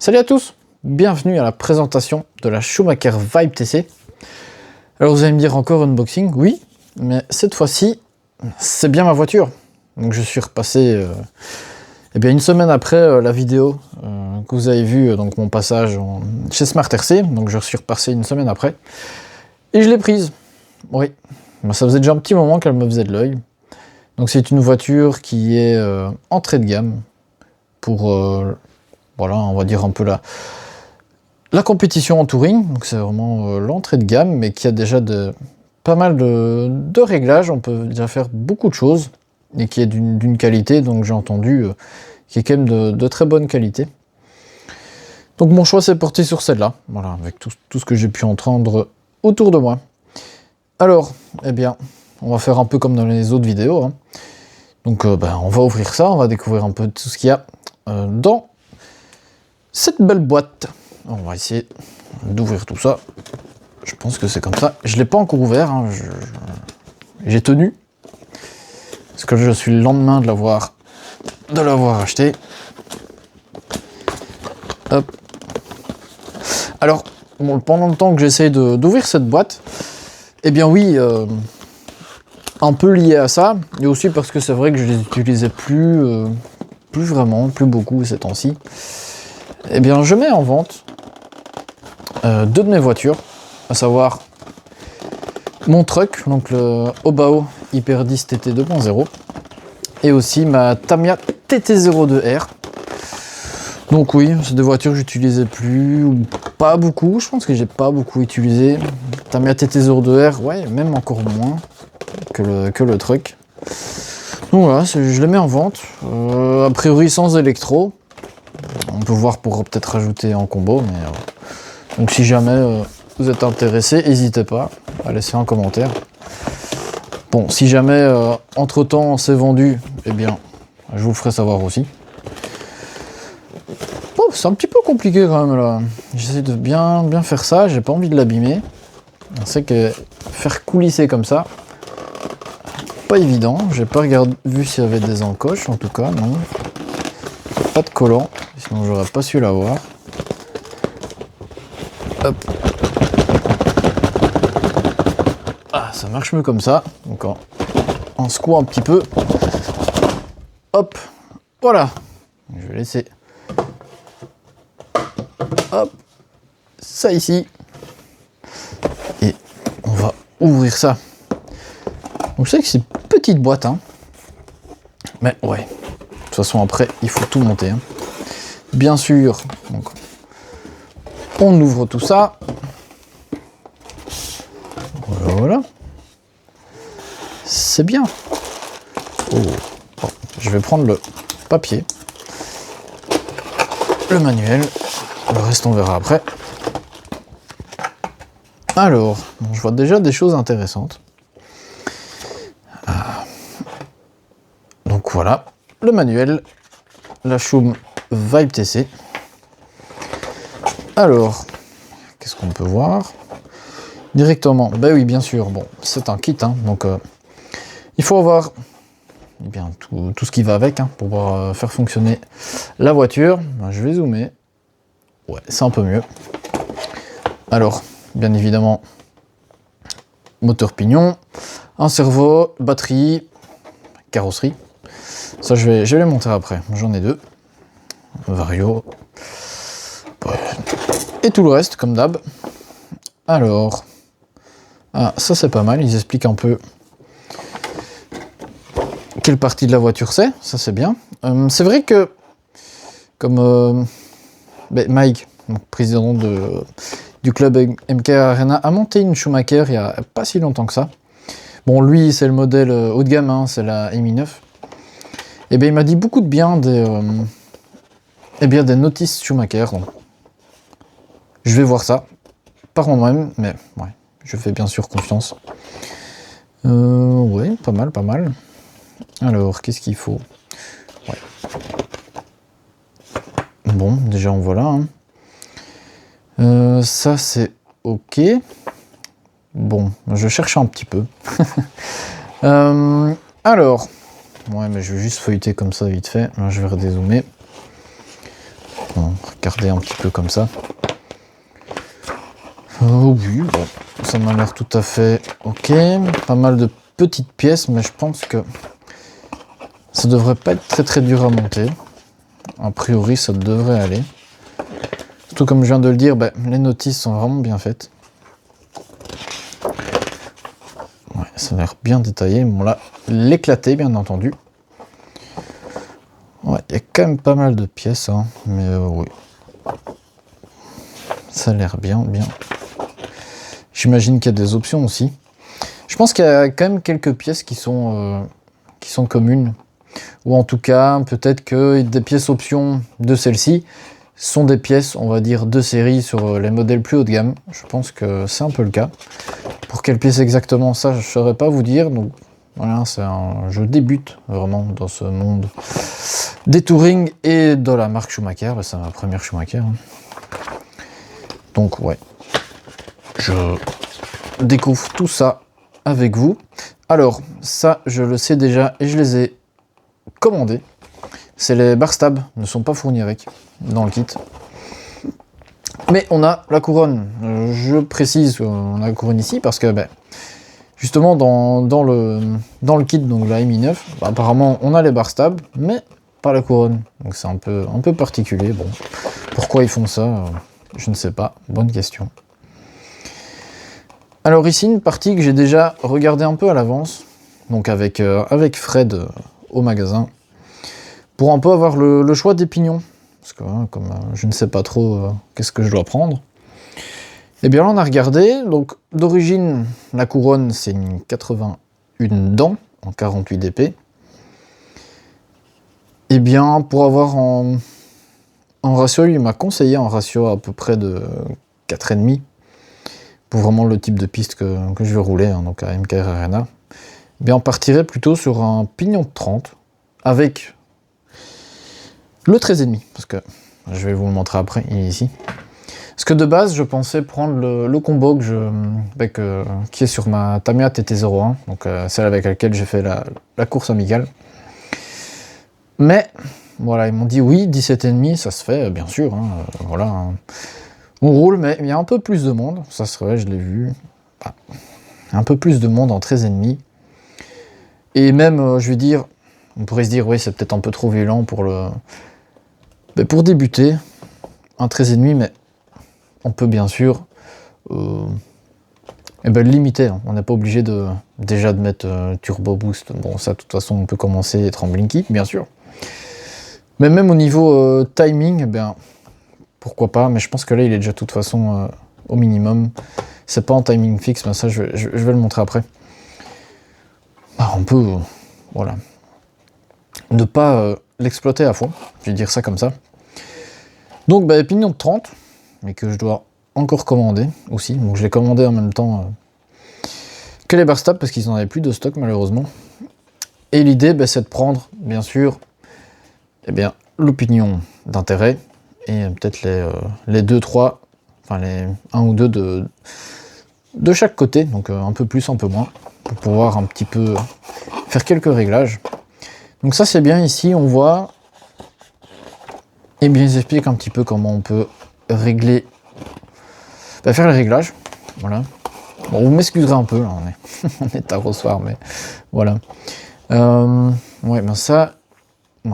Salut à tous, bienvenue à la présentation de la Schumacher Vibe TC. Alors vous allez me dire encore unboxing, oui, mais cette fois-ci, c'est bien ma voiture. Donc je suis repassé une semaine après la vidéo que vous avez vue, donc mon passage chez Smart RC, donc je suis repassé une semaine après, et je l'ai prise. Oui, ça faisait déjà un petit moment qu'elle me faisait de l'œil. Donc c'est une voiture qui est entrée de gamme pour, voilà, on va dire un peu la compétition en touring. Donc c'est vraiment l'entrée de gamme, mais qui a déjà pas mal de réglages. On peut déjà faire beaucoup de choses et qui est d'une qualité, donc j'ai entendu, qui est quand même de très bonne qualité. Donc mon choix s'est porté sur celle-là, voilà, avec tout ce que j'ai pu entendre autour de moi. Alors, eh bien, on va faire un peu comme dans les autres vidéos, hein. Donc on va ouvrir ça, on va découvrir un peu tout ce qu'il y a dans cette belle boîte. On va essayer d'ouvrir tout ça. Je pense que c'est comme ça. Je ne l'ai pas encore ouvert, hein. J'ai tenu. Parce que je suis le lendemain de l'avoir acheté. Hop. Alors, bon, pendant le temps que j'essaye d'ouvrir cette boîte, eh bien oui, un peu lié à ça, et aussi parce que c'est vrai que je les utilisais plus beaucoup ces temps-ci. Eh bien, je mets en vente deux de mes voitures, à savoir mon truck, donc le Obao Hyper 10 TT 2.0, et aussi ma Tamiya TT02R. Donc oui, c'est des voitures que j'utilisais plus, ou pas beaucoup, je pense que j'ai pas beaucoup utilisé. Tamiya TT02R, ouais, même encore moins que le truck. Donc voilà, je les mets en vente, a priori sans électro. On peut voir pour peut-être rajouter en combo, mais donc si jamais vous êtes intéressé, n'hésitez pas à laisser un commentaire. Bon, si jamais entre temps c'est vendu, eh bien je vous ferai savoir aussi. Bon, c'est un petit peu compliqué quand même là. J'essaie de bien faire ça, j'ai pas envie de l'abîmer. On sait que faire coulisser comme ça, pas évident. J'ai pas vu s'il y avait des encoches, en tout cas, non. Pas de collant, sinon j'aurais pas su l'avoir. Hop. Ah, ça marche mieux comme ça. Donc en secouant un petit peu. Hop. Voilà. Je vais laisser. Hop. Ça ici. Et on va ouvrir ça. Donc je sais que c'est une petite boîte, hein. Mais ouais. De toute façon, après, il faut tout monter, hein. Bien sûr, donc, on ouvre tout ça. Voilà. C'est bien. Oh. Bon, je vais prendre le papier, le manuel. Le reste, on verra après. Alors, je vois déjà des choses intéressantes. Donc voilà. Le manuel, la Schum Vibe TC. Alors, qu'est-ce qu'on peut voir directement? Ben oui, bien sûr. Bon, c'est un kit, hein, donc il faut avoir bien tout ce qui va avec, hein, pour pouvoir faire fonctionner la voiture. Ben, je vais zoomer. Ouais, c'est un peu mieux. Alors, bien évidemment, moteur pignon, un servo, batterie, carrosserie. Ça, je vais les monter après. J'en ai deux. Vario. Ouais. Et tout le reste, comme d'hab. Alors. Ah, ça, c'est pas mal. Ils expliquent un peu quelle partie de la voiture c'est. Ça, c'est bien. C'est vrai que, comme Mike, président du club MK Arena, a monté une Schumacher il y a pas si longtemps que ça. Bon, lui, c'est le modèle haut de gamme, hein, c'est la Mi9. Et bien il m'a dit beaucoup de bien des notices Schumacher. Donc, je vais voir ça par moi-même, mais ouais, je fais bien sûr confiance. Ouais, pas mal. Alors, qu'est-ce qu'il faut? Ouais. Bon, déjà en voilà, hein. Ça c'est ok. Bon, je cherche un petit peu. Alors. Ouais, mais je vais juste feuilleter comme ça vite fait. Là, je vais redézoomer. Bon, regardez un petit peu comme ça. Oh oui, bon, ça m'a l'air tout à fait ok. Pas mal de petites pièces, mais je pense que ça devrait pas être très très dur à monter. A priori, ça devrait aller. Surtout comme je viens de le dire, les notices sont vraiment bien faites. Ouais, ça a l'air bien détaillé. Bon là, l'éclaté bien entendu. Ouais, il y a quand même pas mal de pièces, hein, mais oui. Ça a l'air bien. J'imagine qu'il y a des options aussi. Je pense qu'il y a quand même quelques pièces qui sont communes. Ou en tout cas, peut-être que des pièces options de celle-ci sont des pièces, on va dire, de série sur les modèles plus haut de gamme. Je pense que c'est un peu le cas. Pour quelle pièce exactement, ça, je ne saurais pas vous dire. Donc voilà, je débute vraiment dans ce monde des touring et de la marque Schumacher. C'est ma première Schumacher. Hein. Donc ouais, je découvre tout ça avec vous. Alors, ça, je le sais déjà et je les ai commandés. C'est les bar stabs, ne sont pas fournis avec dans le kit. Mais on a la couronne. Je précise qu'on a la couronne ici parce que justement dans le kit, donc la Mi9, apparemment on a les bar stabs, mais pas la couronne. Donc c'est un peu particulier. Bon, pourquoi ils font ça, je ne sais pas. Bonne question. Alors ici, une partie que j'ai déjà regardée un peu à l'avance, donc avec Fred au magasin, pour un peu avoir le choix des pignons. Parce que comme je ne sais pas trop qu'est-ce que je dois prendre. Et bien là on a regardé, donc d'origine la couronne c'est une 81 dents en 48 dp. Et bien pour avoir en ratio, il m'a conseillé un ratio à peu près de 4,5 pour vraiment le type de piste que je vais rouler, hein, donc à MKR Arena. Et bien on partirait plutôt sur un pignon de 30 avec le 13,5, parce que je vais vous le montrer après, il est ici. Parce que de base, je pensais prendre le combo qui est sur ma Tamiya TT01, donc celle avec laquelle j'ai fait la course amicale. Mais, voilà, ils m'ont dit oui, 17,5, ça se fait, bien sûr, hein, voilà. Hein. On roule, mais il y a un peu plus de monde, ça c'est vrai, je l'ai vu. Un peu plus de monde en 13,5. Et même, je vais dire, on pourrait se dire, oui, c'est peut-être un peu trop violent pour pour débuter, un 13,5, mais on peut bien sûr limiter. Hein. On n'est pas obligé déjà de mettre turbo boost. Bon, ça, de toute façon, on peut commencer et être en blinky, bien sûr. Mais même au niveau timing, pourquoi pas. Mais je pense que là, il est déjà de toute façon au minimum. C'est pas en timing fixe, mais ça, je vais le montrer après. On peut, voilà, ne pas l'exploiter à fond. Je vais dire ça comme ça. Donc, pignon de 30, mais que je dois encore commander aussi. Donc, je l'ai commandé en même temps que les bar stabs parce qu'ils n'en avaient plus de stock malheureusement. Et l'idée, c'est de prendre, bien sûr, le pignon d'intérêt et peut-être les 2-3, enfin les 1 ou 2 de chaque côté, donc un peu plus, un peu moins, pour pouvoir un petit peu faire quelques réglages. Donc ça c'est bien, ici on voit, et bien ils expliquent un petit peu comment on peut régler, faire les réglages, voilà. Bon, vous m'excuserez un peu, là, on est tard au soir, mais voilà. Ouais, ça,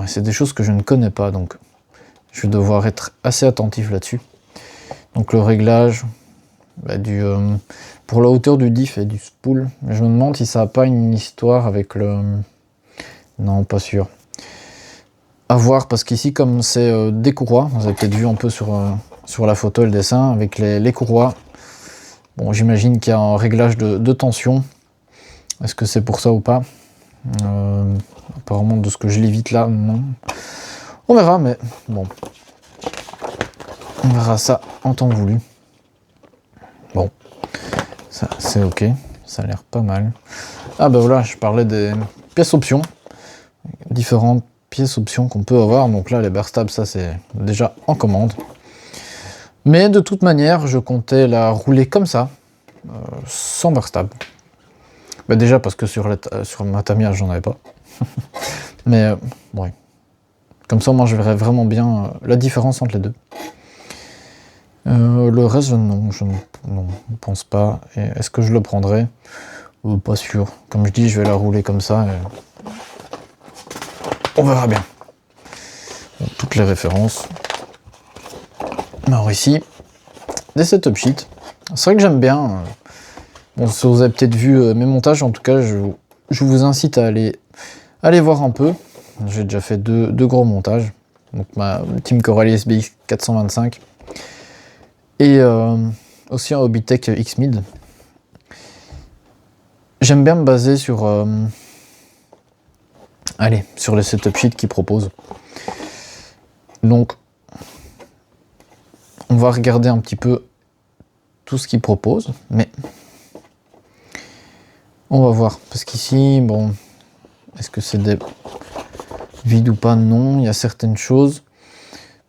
c'est des choses que je ne connais pas, donc je vais devoir être assez attentif là-dessus. Donc le réglage pour la hauteur du diff et du spool. Je me demande si ça n'a pas une histoire avec le... Non, pas sûr. À voir, parce qu'ici, comme c'est des courroies, vous avez peut-être vu un peu sur la photo et le dessin, avec les courroies, bon, j'imagine qu'il y a un réglage de tension. Est-ce que c'est pour ça ou pas? Apparemment, de ce que je lis vite là, non. On verra, mais bon. On verra ça en temps voulu. Bon. Ça, c'est ok. Ça a l'air pas mal. Ah voilà, je parlais des pièces options. Différentes pièces options qu'on peut avoir. Donc là, les bar stabs, ça c'est déjà en commande. Mais de toute manière, je comptais la rouler comme ça, sans bar stab. Déjà parce que sur ma Tamiya, j'en avais pas. Mais ouais. Comme ça, moi, je verrai vraiment bien la différence entre les deux. Le reste, non, je ne pense pas. Est-ce que je le prendrai? Pas sûr. Comme je dis, je vais la rouler comme ça. Et on verra bien. Bon, toutes les références. Alors ici, des setup sheets. C'est vrai que j'aime bien. Bon, si vous avez peut-être vu mes montages, en tout cas, je vous incite à aller voir un peu. J'ai déjà fait deux gros montages. Donc ma Team Coralie SBX 425 et aussi un Hobbytech X-Mid. J'aime bien me baser sur sur les setup sheets qu'ils proposent. Donc on va regarder un petit peu tout ce qu'ils proposent, mais on va voir, parce qu'ici, bon, est-ce que c'est des vides ou pas? Non, il y a certaines choses.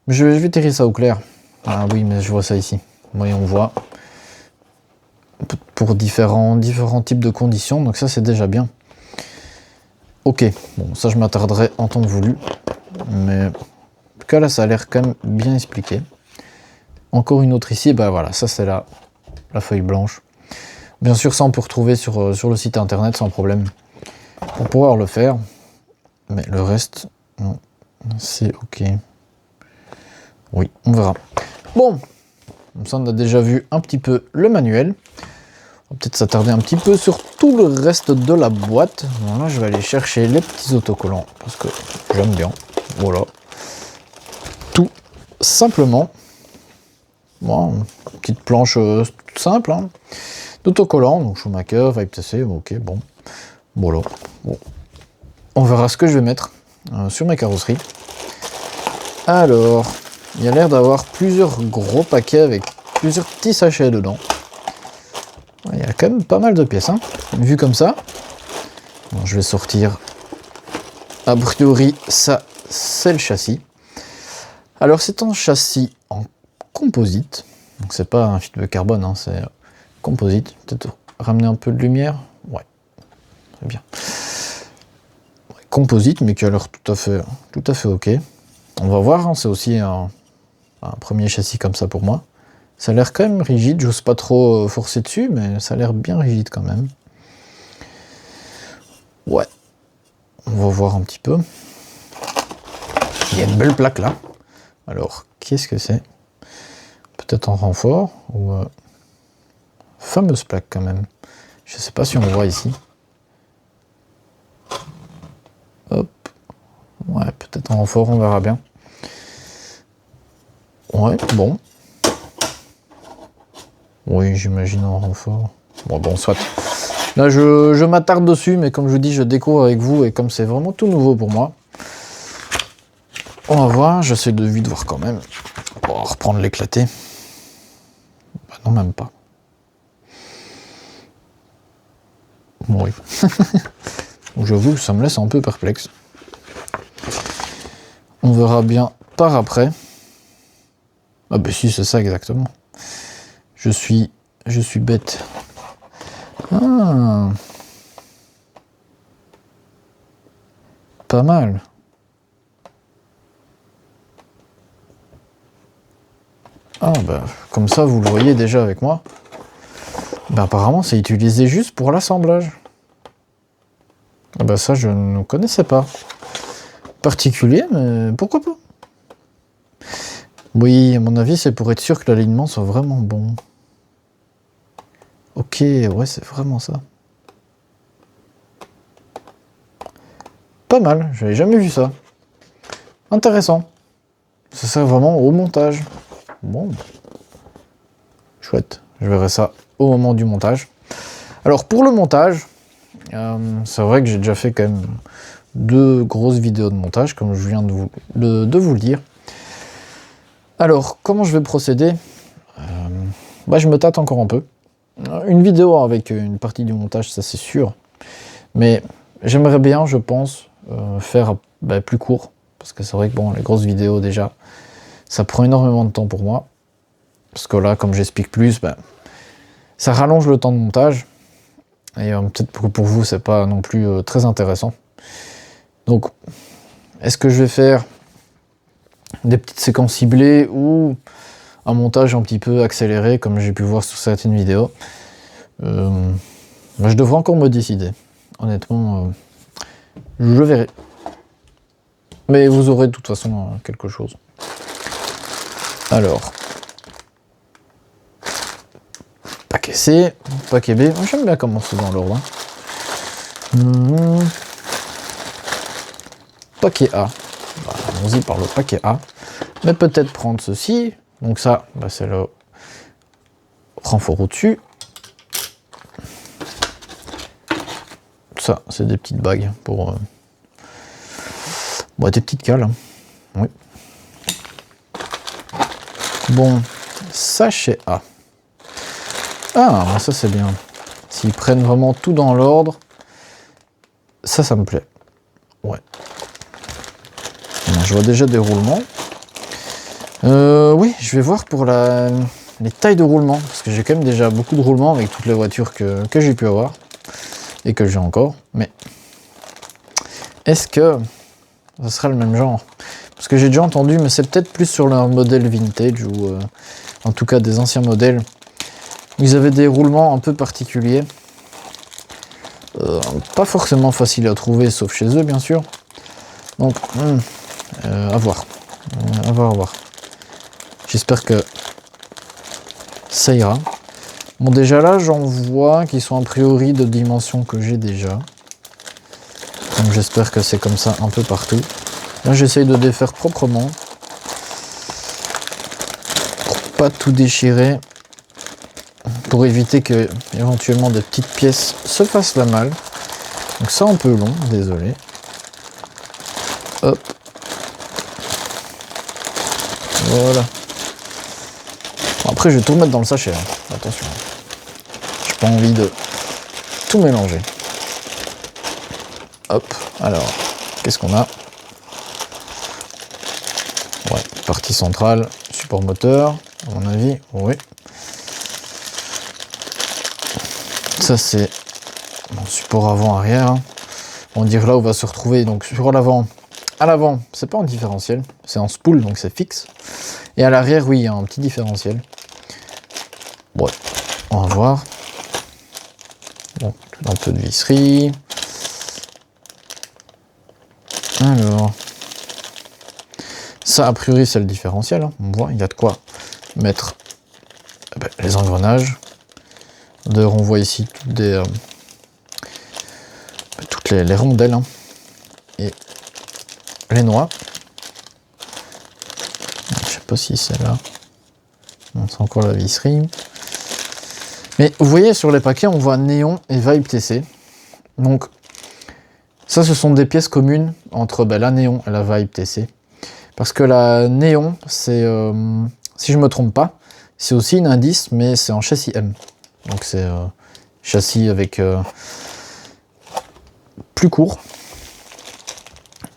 Je vais tirer ça au clair. Ah oui, mais je vois ça ici. Oui, on voit. Pour différents types de conditions, donc ça c'est déjà bien. Ok, bon, ça je m'attarderai en temps voulu. Mais en tout cas là, ça a l'air quand même bien expliqué. Encore une autre ici, bah voilà, ça c'est la feuille blanche. Bien sûr, ça on peut retrouver sur le site internet sans problème. Pour pouvoir le faire. Mais le reste, non, c'est ok. Oui, on verra. Bon, comme ça on a déjà vu un petit peu le manuel. On va peut-être s'attarder un petit peu sur tout le reste de la boîte. Voilà, je vais aller chercher les petits autocollants parce que j'aime bien. Voilà. Tout simplement. Bon, petite planche toute simple. Hein, d'autocollants, donc Schumacher, VibeTC, ok, bon. Voilà. Bon. On verra ce que je vais mettre sur mes carrosseries. Alors, il y a l'air d'avoir plusieurs gros paquets avec plusieurs petits sachets dedans. Il y a quand même pas mal de pièces, hein, vu comme ça. Bon, je vais sortir. A priori, ça, c'est le châssis. Alors, c'est un châssis en composite. Donc, c'est pas un fibre de carbone, hein, c'est composite. Peut-être ramener un peu de lumière. Ouais, très bien. Ouais, composite, mais qui a l'air tout à fait ok. On va voir, hein, c'est aussi un premier châssis comme ça pour moi. Ça a l'air quand même rigide, j'ose pas trop forcer dessus, mais ça a l'air bien rigide quand même. Ouais, on va voir un petit peu. Il y a une belle plaque là. Alors, qu'est-ce que c'est? Peut-être en renfort, ou... fameuse plaque quand même. Je sais pas si on voit ici. Hop. Ouais, peut-être en renfort, on verra bien. Ouais, bon. Oui, j'imagine en renfort. Bon, soit. Là, je m'attarde dessus, mais comme je vous dis, je découvre avec vous, et comme c'est vraiment tout nouveau pour moi, on va voir, j'essaie de vite voir quand même. On va reprendre l'éclaté. Bah non, même pas. Oui. J'avoue que ça me laisse un peu perplexe. On verra bien par après. Ah bah si, c'est ça exactement. Je suis bête. Ah. Pas mal. Ah bah, comme ça, vous le voyez déjà avec moi. Bah apparemment, c'est utilisé juste pour l'assemblage. Ah bah ça, je ne connaissais pas. Particulier, mais pourquoi pas? Oui, à mon avis, c'est pour être sûr que l'alignement soit vraiment bon. Ok, ouais, c'est vraiment ça. Pas mal, j'avais jamais vu ça. Intéressant. Ça sert vraiment au montage. Bon. Chouette, je verrai ça au moment du montage. Alors pour le montage, c'est vrai que j'ai déjà fait quand même 2 grosses vidéos de montage, comme je viens de vous le dire. Alors, comment je vais procéder? Bah, je me tâte encore un peu. Une vidéo avec une partie du montage, ça c'est sûr. Mais j'aimerais bien, je pense, faire plus court. Parce que c'est vrai que bon, les grosses vidéos déjà, ça prend énormément de temps pour moi. Parce que là, comme j'explique plus, ça rallonge le temps de montage. Et peut-être que pour vous, c'est pas non plus très intéressant. Donc, est-ce que je vais faire des petites séquences ciblées ou un montage un petit peu accéléré, comme j'ai pu voir sur certaines vidéos. Je devrais encore me décider. Honnêtement, je verrai. Mais vous aurez de toute façon quelque chose. Alors, paquet C, paquet B. J'aime bien commencer dans l'ordre. Paquet A. Bah, allons-y par le paquet A. Mais peut-être prendre ceci. Donc ça, bah, c'est le renfort au-dessus. Ça, c'est des petites bagues pour des petites cales. Hein. Oui. Bon, sachet A. Ah, ça c'est bien. S'ils prennent vraiment tout dans l'ordre, ça me plaît. Ouais. Bon, je vois déjà des roulements. Oui, je vais voir pour les tailles de roulement, parce que j'ai quand même déjà beaucoup de roulements avec toutes les voitures que j'ai pu avoir, et que j'ai encore, mais est-ce que ça sera le même genre? Parce que j'ai déjà entendu, mais c'est peut-être plus sur leur modèle vintage, ou en tout cas des anciens modèles, où ils avaient des roulements un peu particuliers, pas forcément faciles à trouver, sauf chez eux bien sûr, donc à voir, à voir. J'espère que ça ira. Bon, déjà là, j'en vois qui sont a priori de dimensions que j'ai déjà. Donc j'espère que c'est comme ça un peu partout. Là, j'essaye de défaire proprement. Pour pas tout déchirer. Pour éviter que, éventuellement, des petites pièces se fassent la malle. Donc ça, un peu long, désolé. Hop. Voilà. Après, je vais tout remettre dans le sachet. Hein. Attention. J'ai pas envie de tout mélanger. Hop. Alors, qu'est-ce qu'on a? Ouais, partie centrale, support moteur, à mon avis, oui. Ça, c'est mon support avant-arrière. Hein. On dirait là où on va se retrouver. Donc, sur l'avant, à l'avant, c'est pas en différentiel, c'est en spool, donc c'est fixe. Et à l'arrière, oui, il y a un petit différentiel. Ouais, on va voir. Bon, un peu de visserie. Alors, ça a priori c'est le différentiel. Hein. On voit, il y a de quoi mettre les engrenages. D'ailleurs, on voit ici toutes les rondelles hein. Et les noix. Je sais pas si c'est là. Non, c'est encore la visserie. Mais vous voyez sur les paquets, on voit Néon et Vibe TC. Donc, ça, ce sont des pièces communes entre la Néon et la Vibe TC. Parce que la Néon, c'est, si je me trompe pas, c'est aussi une indice, mais c'est en châssis M. Donc c'est châssis avec plus court.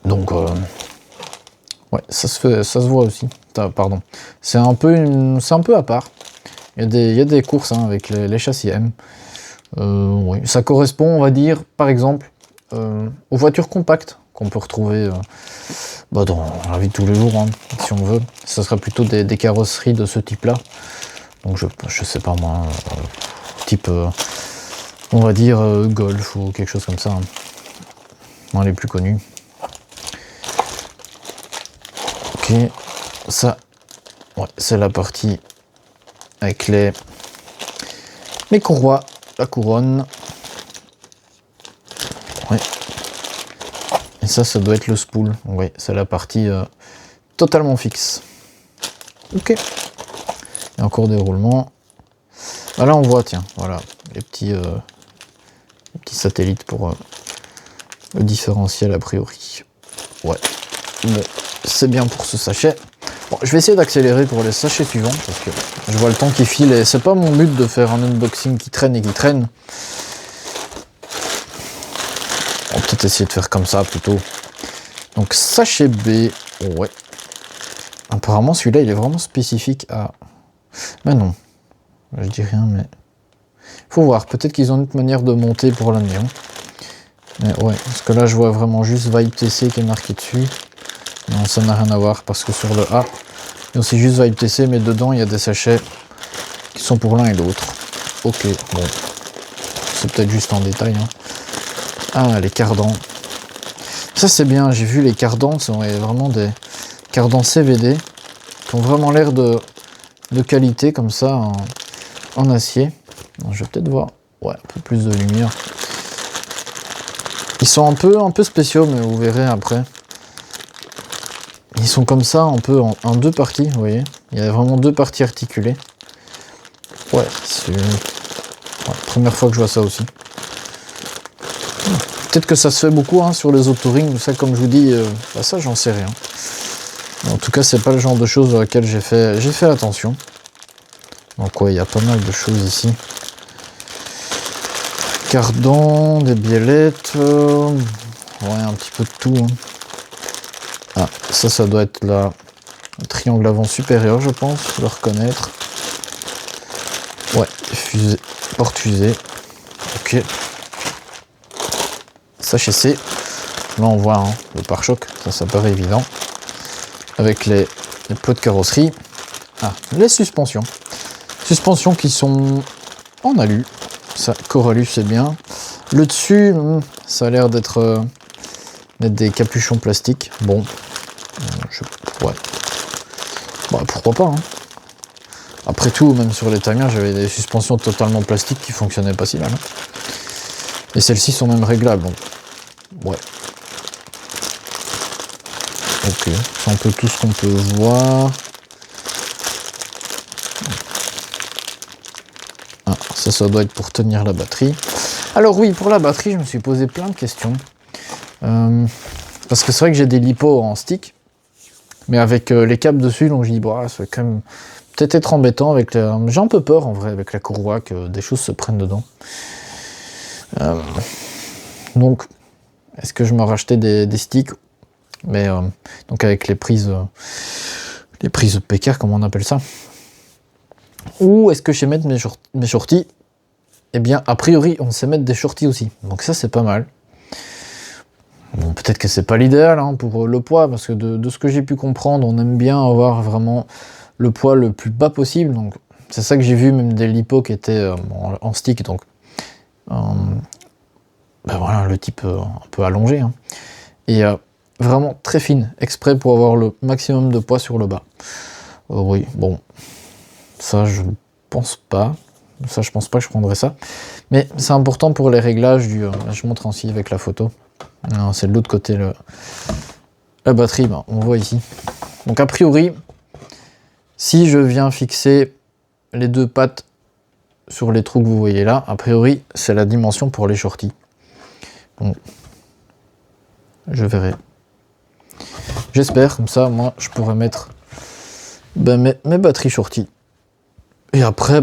Donc, ouais, ça se voit aussi. Pardon. C'est un peu à part. Il y a des courses hein, avec les châssis M. Oui. Ça correspond, on va dire, par exemple, aux voitures compactes qu'on peut retrouver dans la vie de tous les jours, hein, si on veut. Ce serait plutôt des carrosseries de ce type-là. Donc je sais pas moi, type, on va dire Golf ou quelque chose comme ça. Hein. Dans les plus connus. Ok, ça, ouais, c'est la partie avec les courroies, la couronne. Ouais. Et ça doit être le spool. Oui, c'est la partie totalement fixe. Ok. Il y a encore des roulements. Ah, là, on voit, tiens, voilà, les petits satellites pour le différentiel a priori. Ouais. Bon, c'est bien pour ce sachet. Bon, je vais essayer d'accélérer pour les sachets suivants parce que je vois le temps qui file et c'est pas mon but de faire un unboxing qui traîne et qui traîne. On va peut-être essayer de faire comme ça plutôt. Donc sachet B, ouais. Apparemment celui-là il est vraiment spécifique à... Mais non, je dis rien mais... Faut voir, peut-être qu'ils ont une autre manière de monter pour la néon. Mais ouais, parce que là je vois vraiment juste Vibe TC qui est marqué dessus. Non, ça n'a rien à voir parce que sur le A, c'est juste Vibe TC, mais dedans il y a des sachets qui sont pour l'un et l'autre. Ok, bon, c'est peut-être juste en détail. Hein. Ah, les cardans. Ça c'est bien, j'ai vu les cardans, c'est vraiment des cardans CVD qui ont vraiment l'air de qualité comme ça en acier. Alors, je vais peut-être voir un peu plus de lumière. Ils sont un peu spéciaux, mais vous verrez après. Ils sont comme ça, un peu en deux parties, vous voyez. Il y a vraiment deux parties articulées. Ouais, c'est la première fois que je vois ça aussi. Peut-être que ça se fait beaucoup hein, sur les autoring, ça comme je vous dis, ça j'en sais rien. En tout cas, c'est pas le genre de choses auxquelles j'ai fait attention. Donc ouais, il y a pas mal de choses ici. Cardans, des biellettes, un petit peu de tout. Hein. Ah, ça doit être le triangle avant supérieur, je pense, le reconnaître. Ouais, fusée, porte-fusée. Ok. Sachet C. Là, on voit hein, le pare-choc, ça paraît évident. Avec les plots de carrosserie. Ah, les suspensions. Suspensions qui sont en alu. Ça, Coralu, c'est bien. Le dessus, ça a l'air d'être des capuchons plastiques. Bon, ouais. Bah, pourquoi pas. Hein. Après tout, même sur les Tamiya, j'avais des suspensions totalement plastiques qui fonctionnaient pas si mal. Hein. Et celles-ci sont même réglables. Donc, ouais. Ok, c'est un peu tout ce qu'on peut voir. Ah, ça doit être pour tenir la batterie. Alors oui, pour la batterie, je me suis posé plein de questions. Parce que c'est vrai que j'ai des lipos en stick, mais avec les câbles dessus, donc je dis, bah, ça va quand même peut-être être embêtant. Avec j'ai un peu peur en vrai avec la courroie que des choses se prennent dedans. Donc, est-ce que je me rachetais des sticks, mais donc avec les prises PK, comme on appelle ça. Ou est-ce que je sais mettre mes shorties? Eh bien, a priori, on sait mettre des shorties aussi. Donc ça, c'est pas mal. Bon, peut-être que c'est pas l'idéal hein, pour le poids, parce que de ce que j'ai pu comprendre, on aime bien avoir vraiment le poids le plus bas possible. Donc c'est ça que j'ai vu, même des lipos qui étaient en stick. Donc voilà, le type un peu allongé. Hein. Et vraiment très fine, exprès pour avoir le maximum de poids sur le bas. Oui, bon, ça je pense pas. Ça, je pense pas que je prendrais ça. Mais c'est important pour les réglages du... je montre ainsi avec la photo. C'est de l'autre côté la batterie, on voit ici. Donc a priori, si je viens fixer les deux pattes sur les trous que vous voyez là, a priori, c'est la dimension pour les shorties. Donc, je verrai. J'espère, comme ça, moi, je pourrais mettre mes batteries shorties. Et après,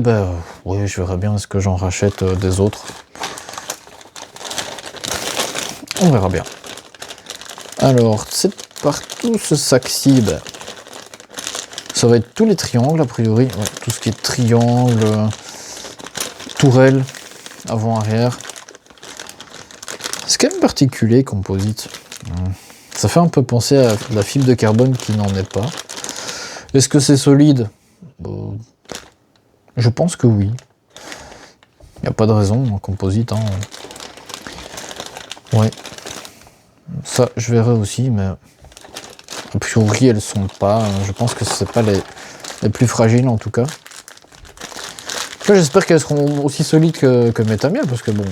oui, je verrai bien est-ce que j'en rachète des autres. On verra bien. Alors, c'est partout ce sac-ci, ça va être tous les triangles, a priori. Ouais, tout ce qui est triangle, tourelle, avant-arrière. C'est quand même particulier, composite. Ça fait un peu penser à la fibre de carbone qui n'en est pas. Est-ce que c'est solide? Je pense que oui. Il n'y a pas de raison en composite. Hein. Ouais. Ça, je verrai aussi, mais a priori, elles sont pas. Je pense que c'est pas les plus fragiles en tout cas. J'espère qu'elles seront aussi solides que mes Tamiya, parce que bon.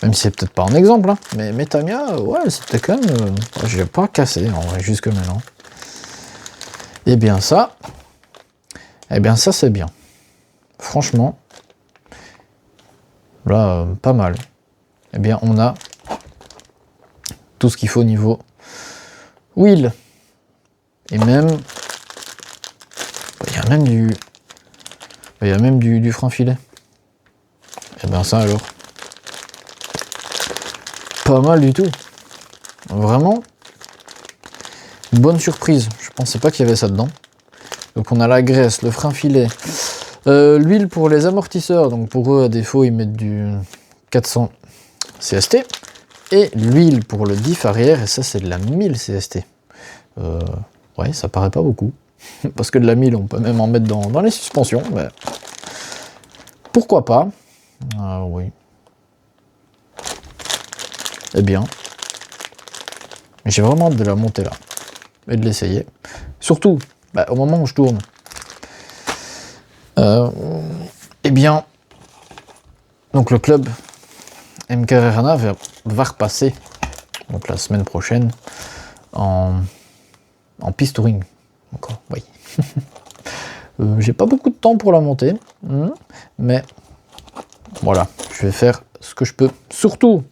Même si c'est peut-être pas un exemple, hein, mais mes Tamiya, ouais, c'était quand même. J'ai pas cassé en vrai, jusque maintenant. Eh bien ça c'est bien. Franchement, là, pas mal. Eh bien, on a tout ce qu'il faut au niveau wheel. Et même, il y a même du frein filet. Et bien ça alors, pas mal du tout. Vraiment, bonne surprise. Je pensais pas qu'il y avait ça dedans. Donc on a la graisse, le frein filet, l'huile pour les amortisseurs. Donc pour eux, à défaut, ils mettent du 400 CST. Et l'huile pour le diff arrière, et ça c'est de la 1000 CST. Ouais, ça paraît pas beaucoup. Parce que de la 1000, on peut même en mettre dans les suspensions. Mais pourquoi pas? Oui. Eh bien, j'ai vraiment hâte de la monter là. Et de l'essayer. Surtout, au moment où je tourne. Eh bien, donc le club MK Arena va repasser, donc la semaine prochaine, en piste touring. Encore, oui. J'ai pas beaucoup de temps pour la monter, mais voilà, je vais faire ce que je peux. Surtout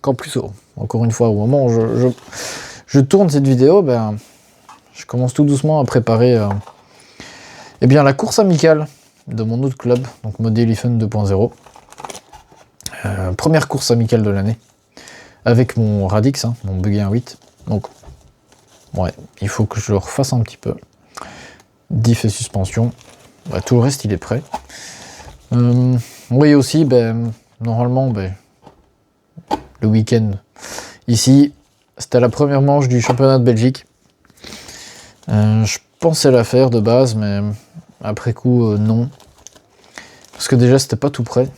qu'en plus, encore une fois, au moment où je tourne cette vidéo, je commence tout doucement à préparer eh bien, la course amicale de mon autre club, donc Model Elephant 2.0. Première course amicale de l'année, avec mon Radix, mon Buggy 1.8. Donc, ouais, il faut que je le refasse un petit peu. Diff et suspension. Tout le reste, il est prêt. Oui, aussi, normalement, le week-end, ici, c'était la première manche du championnat de Belgique. Je pensais la faire de base, mais après coup, non. Parce que déjà, c'était pas tout près.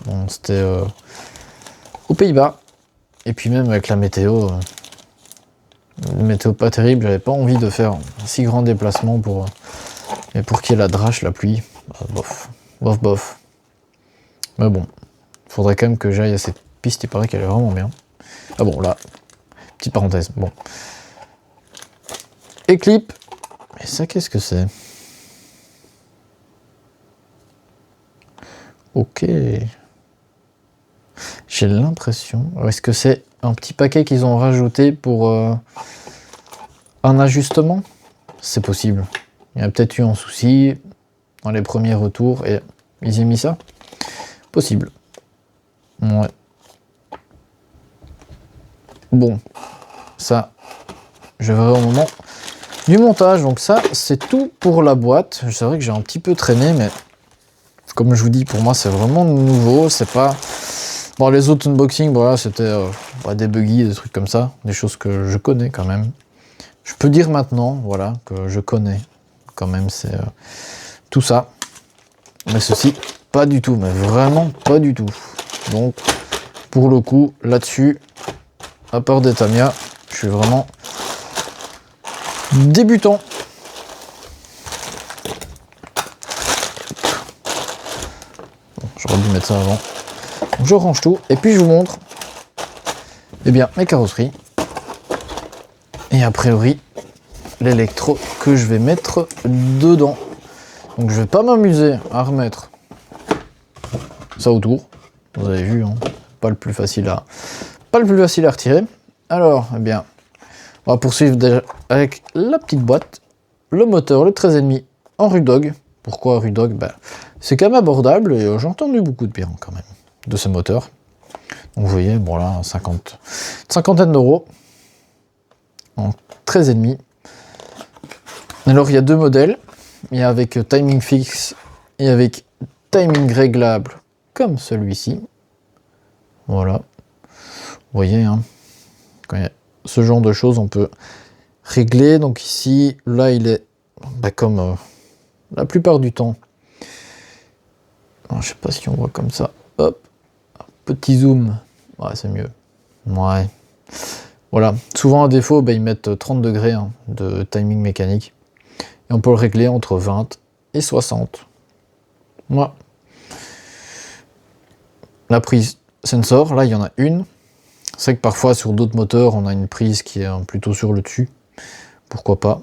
Bon, c'était aux Pays-Bas. Et puis même avec la météo, pas terrible, j'avais pas envie de faire un si grand déplacement pour qu'il y ait la drache, la pluie. Bof. Mais bon, faudrait quand même que j'aille à cette piste, il paraît qu'elle est vraiment bien. Ah bon, là, petite parenthèse, bon. Éclipse. Mais ça, qu'est-ce que c'est? Ok. J'ai l'impression... Est-ce que c'est un petit paquet qu'ils ont rajouté pour un ajustement? C'est possible. Il y a peut-être eu un souci dans les premiers retours et ils ont mis ça? Possible. Ouais. Bon. Ça, je verrai au moment du montage. Donc ça, c'est tout pour la boîte. C'est vrai que j'ai un petit peu traîné, mais comme je vous dis, pour moi, c'est vraiment nouveau. C'est pas... Bon, les autres unboxings, voilà, c'était des buggy, des trucs comme ça. Des choses que je connais quand même. Je peux dire maintenant, voilà, que je connais quand même, c'est tout ça. Mais ceci, pas du tout, mais vraiment pas du tout. Donc, pour le coup, là-dessus, à part des Tamiya, je suis vraiment débutant. Bon, j'aurais dû mettre ça avant. Donc, je range tout, et puis je vous montre, eh bien, mes carrosseries. Et a priori, l'électro que je vais mettre dedans. Donc je vais pas m'amuser à remettre ça autour. Vous avez vu, pas le plus facile à retirer. Alors, eh bien, on va poursuivre déjà avec la petite boîte, le moteur, le 13,5 en Rudog. Pourquoi Rudog? C'est quand même abordable et j'ai entendu beaucoup de bien quand même de ce moteur. Donc vous voyez, bon là, cinquantaine d'euros en 13,5. Alors il y a deux modèles, il y a avec timing fixe et avec timing réglable comme celui-ci. Voilà. Vous voyez, quand il y a ce genre de choses, on peut régler. Donc ici, là, il est comme la plupart du temps. Alors, je sais pas si on voit comme ça. Hop, petit zoom. Ouais, c'est mieux. Ouais. Voilà. Souvent, à défaut, ils mettent 30 degrés de timing mécanique. Et on peut le régler entre 20 et 60. Voilà. La prise sensor, là, il y en a une. C'est vrai que parfois, sur d'autres moteurs, on a une prise qui est plutôt sur le dessus. Pourquoi pas.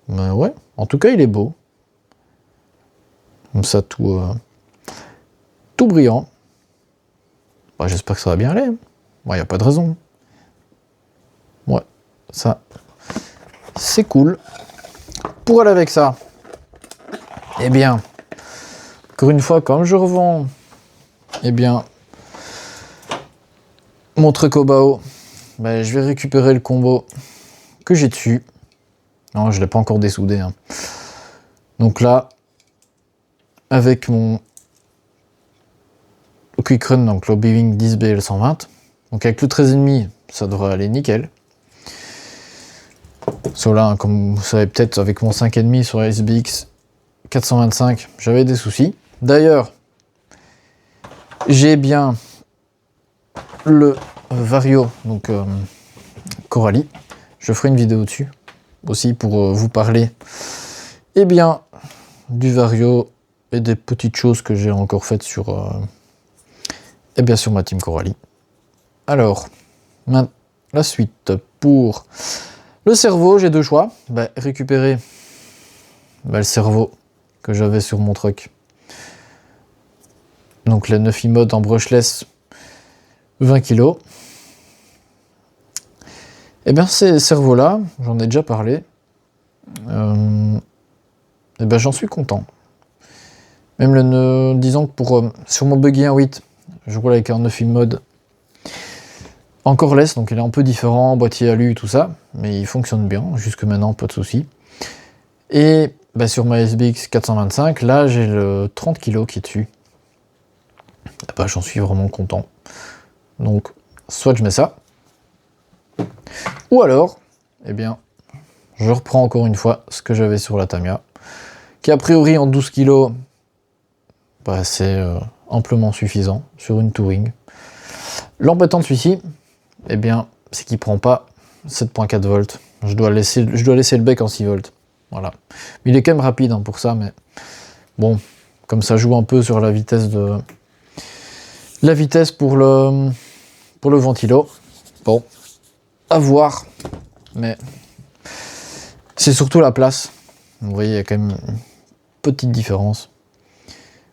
Mais ouais, en tout cas, il est beau. Comme ça, tout brillant. J'espère que ça va bien aller. Il n'y a pas de raison. Ouais, ça, c'est cool. Pour aller avec ça, eh bien, encore une fois, comme je revends, eh bien, mon Trekobao, je vais récupérer le combo que j'ai dessus. Non, je ne l'ai pas encore dessoudé. Donc là, avec mon Quick Run, donc le Beaving 10BL120, donc avec le 13,5, ça devrait aller nickel. Cela, hein, comme vous savez peut-être, avec mon 5,5 sur la SBX 425, j'avais des soucis. D'ailleurs, j'ai bien le Vario, donc Coralie. Je ferai une vidéo dessus aussi pour vous parler eh bien, du Vario et des petites choses que j'ai encore faites sur, eh bien, sur ma team Coralie. Alors, la suite pour le cerveau, j'ai deux choix. Récupérer le cerveau que j'avais sur mon truck. Donc les 9 iMod en brushless 20 kg. Et bien ces cerveaux-là, j'en ai déjà parlé. Et ben j'en suis content. Même disons que sur mon buggy 1.8, je roule avec un 9 iMod encore less, donc il est un peu différent, boîtier alu, tout ça, mais il fonctionne bien, jusque maintenant, pas de soucis. Et sur ma SBX 425, là j'ai le 30 kg qui est dessus. J'en suis vraiment content. Donc, soit je mets ça, ou alors, eh bien, je reprends encore une fois ce que j'avais sur la Tamiya, qui a priori en 12 kg, c'est amplement suffisant sur une touring. L'embêtant de celui-ci, eh bien, c'est qu'il prend pas 7.4 volts. Je dois laisser le bec en 6 volts. Voilà. Mais il est quand même rapide pour ça, mais bon, comme ça joue un peu sur la vitesse pour le ventilo. Bon, à voir, mais c'est surtout la place. Vous voyez, il y a quand même une petite différence.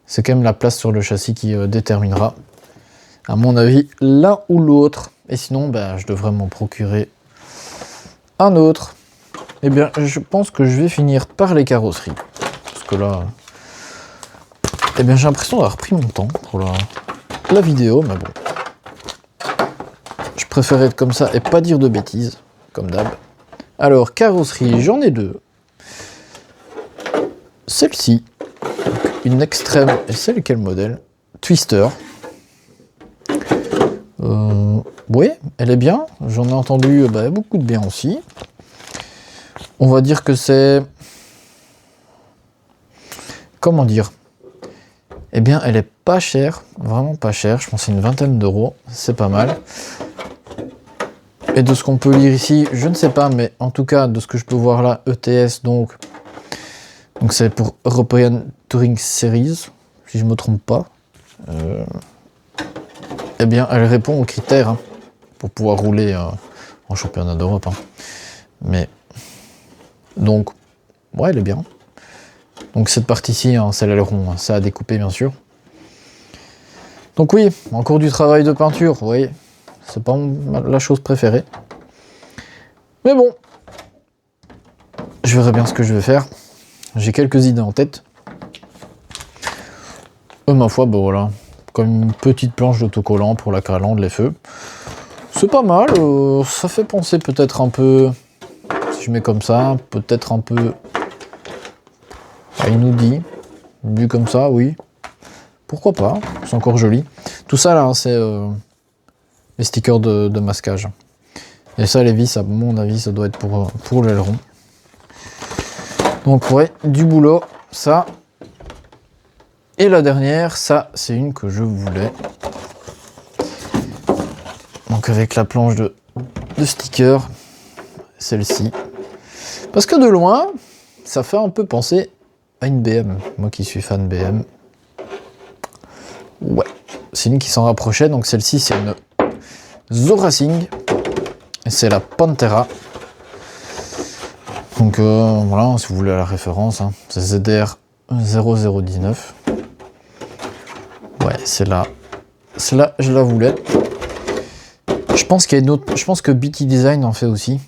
C'est quand même la place sur le châssis qui déterminera, à mon avis, l'un ou l'autre. Et sinon, je devrais m'en procurer un autre. Eh bien, je pense que je vais finir par les carrosseries. Parce que là, eh bien, j'ai l'impression d'avoir pris mon temps pour la vidéo, mais bon. Je préfère être comme ça et pas dire de bêtises, comme d'hab. Alors, carrosserie, j'en ai deux. Celle-ci, une extrême, et c'est lequel modèle? Twister. Oui, elle est bien. J'en ai entendu beaucoup de bien aussi. On va dire que c'est... Comment dire? Eh bien, elle est pas chère, vraiment pas chère. Je pense que c'est une vingtaine d'euros. C'est pas mal. Et de ce qu'on peut lire ici, je ne sais pas, mais en tout cas, de ce que je peux voir là, ETS, donc c'est pour European Touring Series, si je me trompe pas. Eh bien, elle répond aux critères pour pouvoir rouler en championnat d'Europe. Mais, donc, ouais, elle est bien. Donc cette partie-ci, c'est l'aileron, ça a découpé, bien sûr. Donc oui, encore du travail de peinture, vous voyez. C'est pas la chose préférée. Mais bon, je verrai bien ce que je vais faire. J'ai quelques idées en tête. Ma foi, voilà. Comme une petite planche d'autocollant pour la calandre, les feux. C'est pas mal. Ça fait penser peut-être un peu, si je mets comme ça, peut-être un peu à une Audi. Vu comme ça, oui. Pourquoi pas, c'est encore joli. Tout ça là, c'est les stickers de masquage. Et ça, les vis, à mon avis, ça doit être pour l'aileron. Donc ouais, du boulot, ça. Et la dernière, ça, c'est une que je voulais. Donc avec la planche de stickers, celle-ci. Parce que de loin, ça fait un peu penser à une BM. Moi qui suis fan BM. Ouais, c'est une qui s'en rapprochait. Donc celle-ci, c'est une Zo Racing. Et c'est la Pantera. Donc voilà, si vous voulez la référence, c'est ZR 0019. Ouais, c'est là. Celle-là, je la voulais. Je pense qu'il y a une autre. Je pense que BT Design en fait aussi.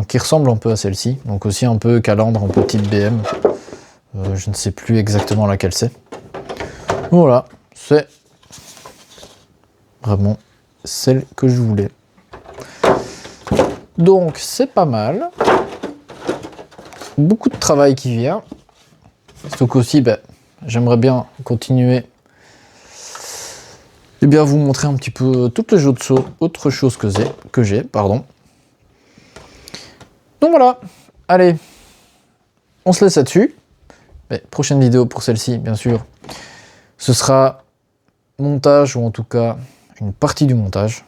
Qui ressemble un peu à celle-ci. Donc aussi un peu calandre, un peu type BM. Je ne sais plus exactement laquelle c'est. Voilà, c'est vraiment celle que je voulais. Donc c'est pas mal. Beaucoup de travail qui vient. Sauf qu'aussi, j'aimerais bien continuer et bien vous montrer un petit peu toutes les autres choses que j'ai. Donc Donc voilà, allez, on se laisse là-dessus. Mais prochaine vidéo pour celle-ci, bien sûr, ce sera montage, ou en tout cas une partie du montage.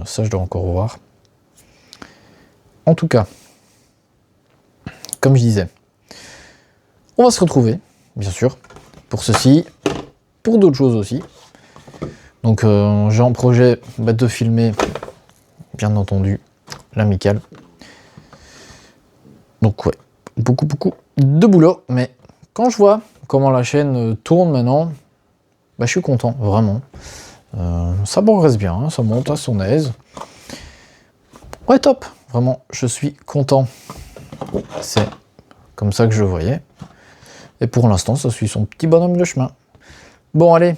Ça, je dois encore voir. En tout cas, comme je disais, on va se retrouver, bien sûr, pour ceci, pour d'autres choses aussi. Donc j'ai en projet de filmer, bien entendu, l'amicale. Donc ouais, beaucoup de boulot, mais quand je vois comment la chaîne tourne maintenant, je suis content, vraiment. Ça progresse bien, hein, ça monte à son aise. Ouais, top, vraiment, je suis content. C'est comme ça que je le voyais. Et pour l'instant, ça suit son petit bonhomme de chemin. Bon, allez,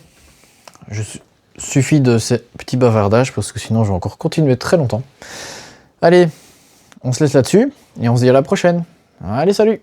suffit de ces petits bavardages, parce que sinon je vais encore continuer très longtemps. Allez, on se laisse là-dessus, et on se dit à la prochaine. Allez, salut!